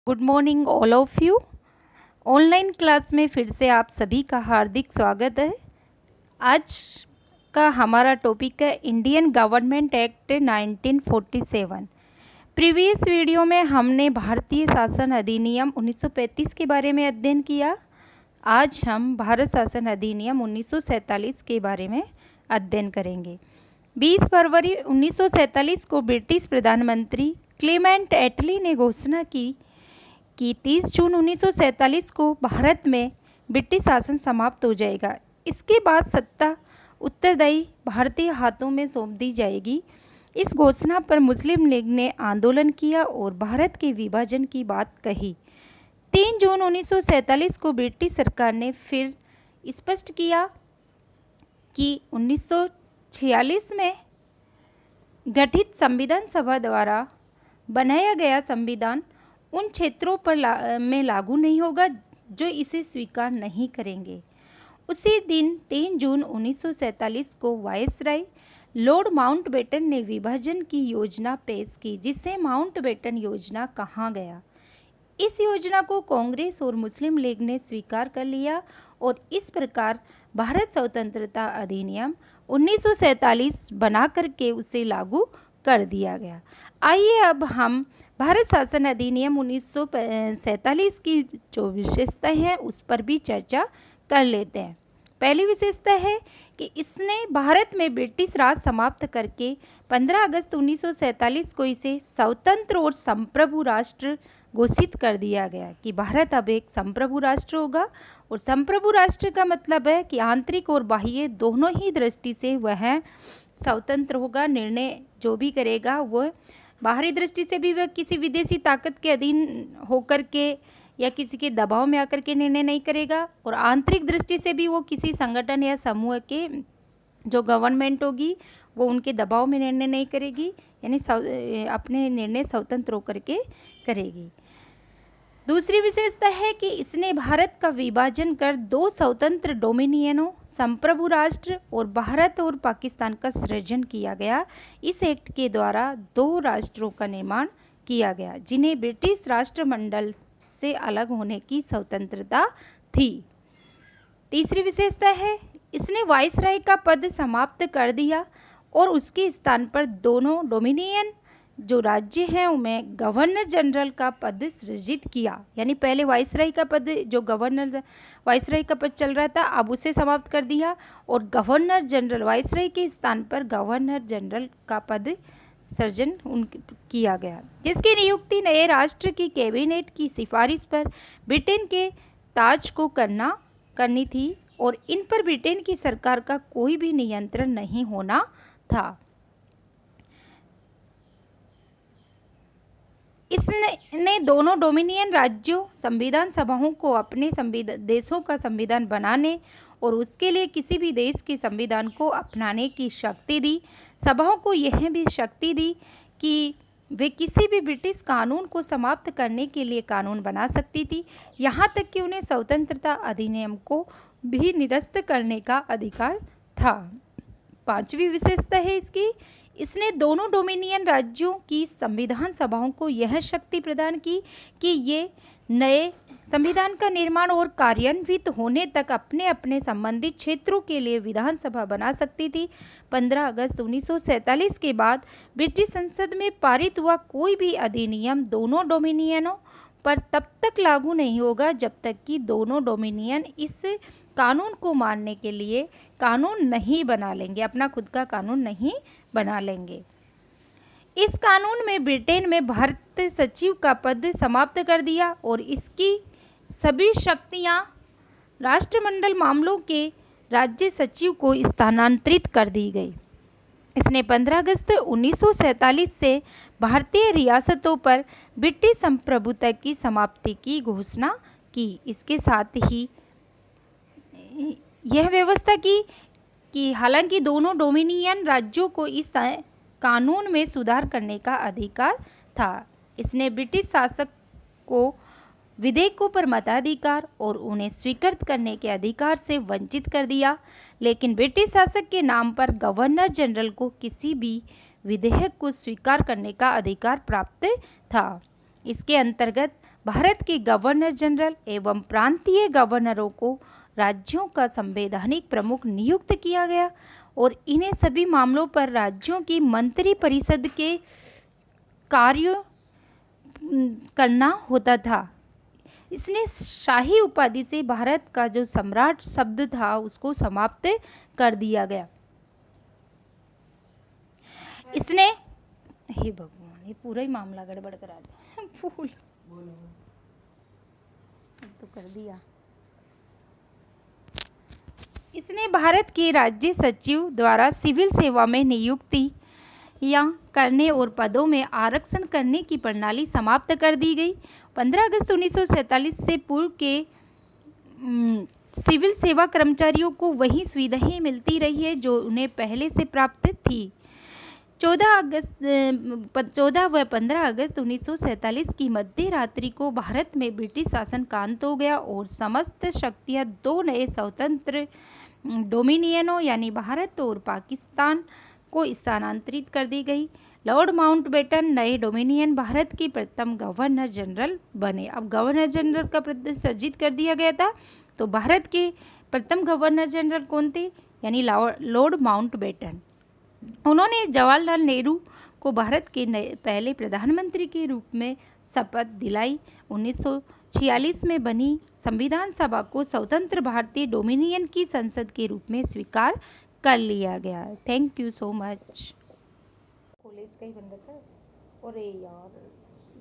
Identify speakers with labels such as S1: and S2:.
S1: Good morning all of you. Online class में फिर से आप सभी का हार्दिक स्वागत है। आज का हमारा टॉपिक है Indian government act 1947। Previous video में हमने भारतीय शासन अधिनियम 1935 के बारे में अध्ययन किया। आज हम भारत शासन अधिनियम 1947 के बारे में अध्ययन करेंगे। 20 फरवरी 1947 को ब्रिटिश प्रधानमंत्री क्लेमेंट एटली ने घोषणा की कि 30 जून 1947 को भारत में ब्रिटिश शासन समाप्त हो जाएगा। इसके बाद सत्ता उत्तरदायी भारतीय हाथों में सौंप दी जाएगी। इस घोषणा पर मुस्लिम लीग ने आंदोलन किया और भारत के विभाजन की बात कही। 3 जून 1947 को ब्रिटिश सरकार ने फिर स्पष्ट किया कि 1946 में गठित संविधान सभा द्वारा बनाया गया संविधान उन क्षेत्रों पर में लागू नहीं होगा जो इसे स्वीकार नहीं करेंगे। उसी दिन 3 जून 1947 को वायसराय लॉर्ड माउंटबेटन ने विभाजन की योजना पेश की, जिसे माउंटबेटन योजना कहा गया। इस योजना को कांग्रेस और मुस्लिम लीग ने स्वीकार कर लिया और इस प्रकार भारत स्वतंत्रता अधिनियम 1947 बना करके उसे लागू कर दिया गया। आइए अब हम भारत शासन अधिनियम 1947 की जो विशेषताएं हैं उस पर भी चर्चा कर लेते हैं। पहली विशेषता है कि इसने भारत में ब्रिटिश राज समाप्त करके 15 अगस्त 1947 को इसे स्वतंत्र और संप्रभु राष्ट्र घोषित कर दिया गया कि भारत अब एक संप्रभु राष्ट्र होगा। और संप्रभु राष्ट्र का मतलब है कि आंतरिक और बाह्य दोनों ही दृष्टि से वह स्वतंत्र होगा। निर्णय जो भी करेगा वह बाहरी दृष्टि से भी वह किसी विदेशी ताकत के अधीन होकर के या किसी के दबाव में आकर के निर्णय नहीं करेगा, और आंतरिक दृष्टि से भी वो किसी संगठन या समूह के जो गवर्नमेंट होगी वो उनके दबाव में निर्णय नहीं करेगी, यानी अपने निर्णय स्वतंत्र होकर के करेगी। दूसरी विशेषता है कि इसने भारत का विभाजन कर 2 स्वतंत्र डोमिनियनों संप्रभु राष्ट्र और भारत और पाकिस्तान का सृजन किया गया। इस एक्ट के द्वारा 2 राष्ट्रों का निर्माण किया गया जिन्हें ब्रिटिश राष्ट्रमंडल से अलग होने की स्वतंत्रता थी। तीसरी विशेषता है इसने वायसराय का पद समाप्त कर दिया और उसके स्थान पर दोनों डोमिनियन जो राज्य हैं उनमें गवर्नर जनरल का पद सृजित किया। यानी पहले वायसराय का पद जो गवर्नर वायसराय का पद चल रहा था अब उसे समाप्त कर दिया और गवर्नर जनरल वायसराय के स्थान पर गवर्नर जनरल का पद सृजन किया गया, जिसकी नियुक्ति नए राष्ट्र की कैबिनेट की सिफारिश पर ब्रिटेन के ताज को करनी थी और इन पर ब्रिटेन की सरकार का कोई भी नियंत्रण नहीं होना था। इसने दोनों डोमिनियन राज्यों संविधान सभाओं को अपने देशों का संविधान बनाने और उसके लिए किसी भी देश के संविधान को अपनाने की शक्ति दी। सभाओं को यह भी शक्ति दी कि वे किसी भी ब्रिटिश कानून को समाप्त करने के लिए कानून बना सकती थी, यहाँ तक कि उन्हें स्वतंत्रता अधिनियम को भी निरस्त करने का अधिकार था। पांचवी विशेषता है इसने दोनों डोमिनियन राज्यों की संविधान सभाओं को यह शक्ति प्रदान की कि ये नए संविधान का निर्माण और कार्यान्वित होने तक अपने अपने संबंधित क्षेत्रों के लिए विधानसभा बना सकती थी। 15 अगस्त 1947 के बाद ब्रिटिश संसद में पारित हुआ कोई भी अधिनियम दोनों डोमिनियनों पर तब तक लागू नहीं होगा जब तक कि दोनों डोमिनियन इस कानून को मानने के लिए कानून नहीं बना लेंगे, अपना खुद का कानून नहीं बना लेंगे। इस कानून में ब्रिटेन में भारत सचिव का पद समाप्त कर दिया और इसकी सभी शक्तियां राष्ट्रमंडल मामलों के राज्य सचिव को स्थानांतरित कर दी गई। इसने 15 अगस्त 1947 से भारतीय रियासतों पर ब्रिटिश संप्रभुता की समाप्ति की घोषणा की। इसके साथ ही यह व्यवस्था की कि हालांकि दोनों डोमिनियन राज्यों को इस कानून में सुधार करने का अधिकार था। इसने ब्रिटिश शासक को विधेयकों पर मताधिकार और उन्हें स्वीकृत करने के अधिकार से वंचित कर दिया, लेकिन ब्रिटिश शासक के नाम पर गवर्नर जनरल को किसी भी विधेयक को स्वीकार करने का अधिकार प्राप्त था। इसके अंतर्गत भारत के गवर्नर जनरल एवं प्रांतीय गवर्नरों को राज्यों का संवैधानिक प्रमुख नियुक्त किया गया और इन्हें सभी मामलों पर राज्यों की मंत्री परिषद के कार्य करना होता था। इसने शाही उपाधि से भारत का जो सम्राट शब्द था उसको समाप्त कर दिया गया। इसने, हे भगवान, ये पूरा ही मामला गड़बड़ करा दिया। फूल तो कर दिया। इसने भारत के राज्य सचिव द्वारा सिविल सेवा में नियुक्ति या करने और पदों में आरक्षण करने की प्रणाली समाप्त कर दी गई। 15 अगस्त 1947 से पूर्व के सिविल सेवा कर्मचारियों को वही सुविधाएं मिलती रही है जो उन्हें पहले से प्राप्त थी। 14 व 15 अगस्त 1947 की मध्य रात्रि को भारत में ब्रिटिश शासन का अंत हो गया और समस्त शक्तियां दो नए स्वतंत्र डोमिनियनों यानी भारत और पाकिस्तान को स्थानांतरित कर दी गई। लॉर्ड माउंटबेटन नए डोमिनियन भारत के प्रथम गवर्नर जनरल बने। अब गवर्नर जनरल का पद सृजित कर दिया गया था, तो भारत के प्रथम गवर्नर जनरल कौन थे, यानी लॉर्ड माउंटबेटन। उन्होंने जवाहरलाल नेहरू को भारत के पहले प्रधानमंत्री के रूप में शपथ दिलाई। 1946 में बनी संविधान सभा को स्वतंत्र भारतीय डोमिनियन की संसद के रूप में स्वीकार कर लिया गया। Thank you so much. College का ही बन रहा था। अरे यार।